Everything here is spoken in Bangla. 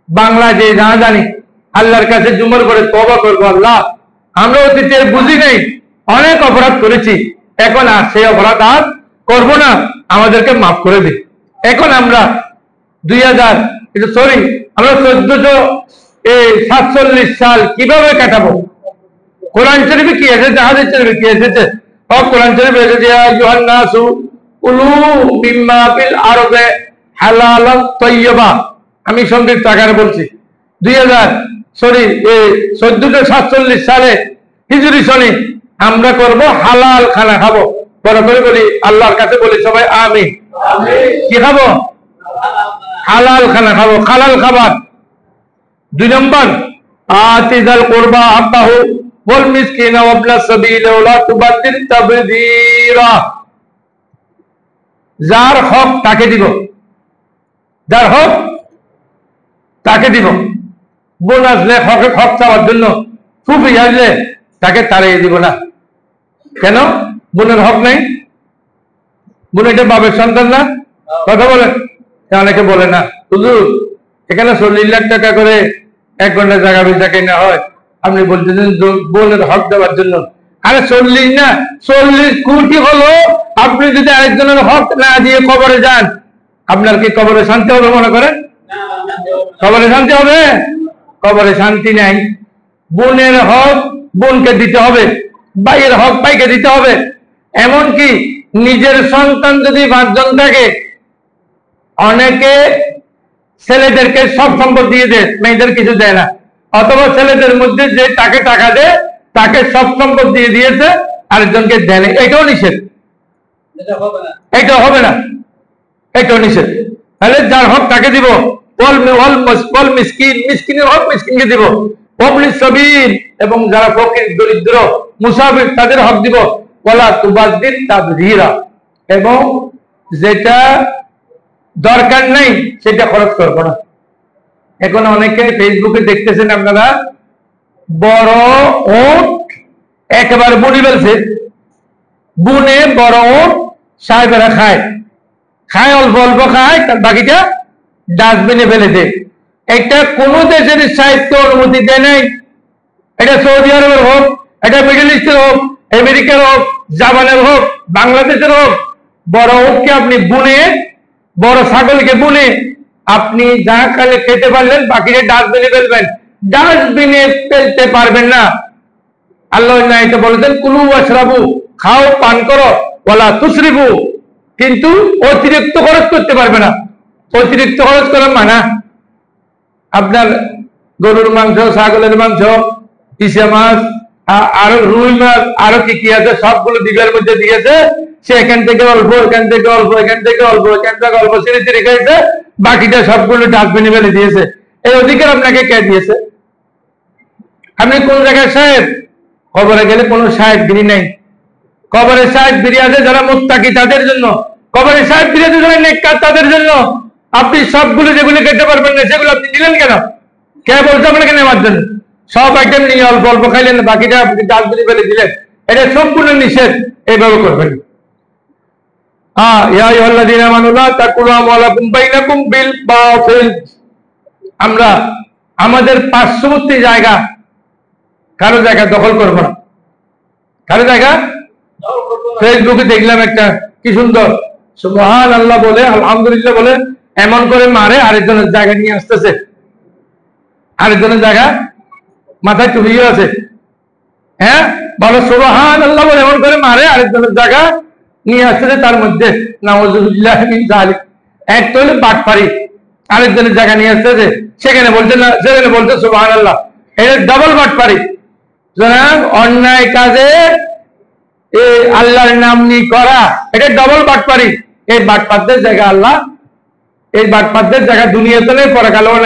বাংলা যে না জানি আল্লাহর কাছে জুমর করে তওবা করবো, আল্লাহ আমরা অতীতে বুঝি নাই, অনেক অপরাধ করেছি, এখন আর সেই অপরাধ আর করবো না, আমাদেরকে মাফ করে দিন। এখন আমরা 1447 সাল কিভাবে কাটাবো? কোরআন শরীফে কি এসেছে, হাদিস শরীফে কি এসেছে? কোরআন শরীফে এসেছে আইয়ুহান নাসু কুলু মিম্মা ফিল আরদি হালালান তাইয়্যিবা। আমি সংক্ষিপ্ত আকারে বলছি। 1447 সালে হিজরি সনে আমরা করব হালাল খানা খাবো। বড় করে বলি, আল্লাহর কাছে বলি সবাই আমিন। কি খাবো? হালাল খানা খাবো, হালাল খাবার। 2 নম্বর, আতিজাল কুরবা হাক্কাহু ওয়াল মিসকিনা ওয়াবনাস সাবিল ওয়া লা তুবাদ্দিল তাবদীরা। যার হক তাকে দিব, যার হক তাকে দিব। বোন আসলে হক চাওয়ার জন্য ফুফি আসলে তাকে তাড়িয়ে দিব না। কেন? বোনের হক নাই? বোন এটা বাবার সন্তান না? কথা বলেন। অনেকে বলে না হুজুর এখানে 40 লাখ টাকা করে 1 ঘন্টা জায়গা বেচা কেনা হয়, আপনি বলতেছেন বোনের হক দেওয়ার জন্য। আরে 40 না, 40 কোটি হলো আপনি যদি আরেকজনের হক না দিয়ে কবরে যান, আপনার কি কবরে শান্তি হবে মনে করেন? কবরে শান্তি হবে? কবরে শান্তি নাই। বোনের হক বোনকে দিতে হবে, ভাইয়ের হক ভাইকে দিতে হবে। এমনকি নিজের সন্তান যদি 5 জন থাকে, অনেকে ছেলেদেরকে সব সম্পদ দিয়ে দেয়, মেয়েদের কিছু দেয় না। অথবা ছেলেদের মধ্যে যে তাকে টাকা দেয় তাকে সব সম্পদ দিয়ে দিয়েছে, আরেকজনকে দেয় না। এটাও নিষেধ, এটা হবে না, এটাও নিষেধ। তাহলে যার হক তাকে দিব, মিসকিনের হক মিসকিনকে দিব, ওয়াবনিস সাবিল এবং যারা ফকির দরিদ্র মুসাফির তাদের হক দিব, ওয়ালা তুবাদ্দিল তাবযীরা এবং যেটা দরকার নাই সেটা খরচ করবো না। এখন অনেকে ফেসবুকে দেখতেছেন আপনারা, বড় উট একেবারে বুনি ফেলছে, বুনে বড় উট সাহেবেরা খায়, অল্প অল্প খায়, তার বাকিটা ডাস্টবিনে ফেলে দেয়। এটা কোন দেশের সাহিত্য অনুমতি দেয় নাই। এটা সৌদি আরবের হোক, এটা মিডল ইস্টের হোক, আমেরিকার হোক, জাপানের হোক, বাংলাদেশের হোক, বড় উটকে আপনি বুনে, বড় ছাগলকে বুনে আপনি যা কালে খেতে পারলেন বাকিটা ডাস্টবিনে ফেলবেন, ডাস্টবিনে ফেলতে পারবেন না। আল্লাহ না এটা বলেছেন কুলু ওয়াশরাবু, খাও পান করো, ওয়ালা তুসরিফু, কিন্তু অতিরিক্ত খরচ করতে পারবে না। অতিরিক্ত খরচ করা মানা। আপনার গরুর মাংস, ছাগলের মাংস, ইসা মাছ, আরো রুই মাছ, আরো কি কি আছে সবগুলো দিবের মধ্যে দিয়েছে। সে এখান থেকে অল্প, এখান থেকে অল্প, এখান থেকে অল্প, এখান থেকে অল্প সিঁড়ি খেয়েছে, বাকিটা সবগুলো ডাস্টবিনে ফেলে দিয়েছে। এই অধিকার আপনাকে কে দিয়েছে? আপনি কোন জায়গায় সাহেব? কবরে গেলে কোনো সাহেবগিরি নেই। কবরে সাহেবগিরি আছে যারা মুত্তাকি তাদের জন্য, কবরে সাহেবগিরি আছে যারা নেককার তাদের জন্য। আপনি সবগুলো যেগুলো খেতে পারবেন না সেগুলো আপনি নিলেন কেন? কে বলছে আপনাকে নেওয়ার জন্য? সব আইটেম নিয়ে অল্প অল্প খাইলেন, বাকিটা আপনি ডাস্টবিনে ফেলে দিলেন। এটা সম্পূর্ণ নিষেধ, এইভাবে করবেন। আমরা আমাদের পার্শ্ববর্তী জায়গা কারো জায়গা দখল করবো না। কারো জায়গা ফেসবুকে দেখলাম একটা কি সুন্দর সুবহানাল্লাহ বলে, আলহামদুলিল্লাহ বলে এমন করে মারে, আরেকজনের জায়গা নিয়ে আসতেছে, আরেকজনের জায়গা মাথায় টুপিও আছে, হ্যাঁ বলো সুবহানাল্লাহ বলে এমন করে মারে, আরেকজনের জায়গা নিয়ে আসতেছে। তার মধ্যে নাউযুবিল্লাহ মিন যালিক, এক তো হলো বাটপারি, আরেকজনের জায়গা নিয়ে আসতেছে, সেখানে বলছে না, সেখানে বলছে সুবহানাল্লাহ। এটা ডাবল বাটপারি। সুতরাং অন্যায় কাজে আল্লাহর নাম নিয়ে করা, এটা ডবল বাটপারি। এই বাটপারদের জায়গা আল্লাহ, এই বাটপারদের জায়গা দুনিয়াতে নেই, পরকালেও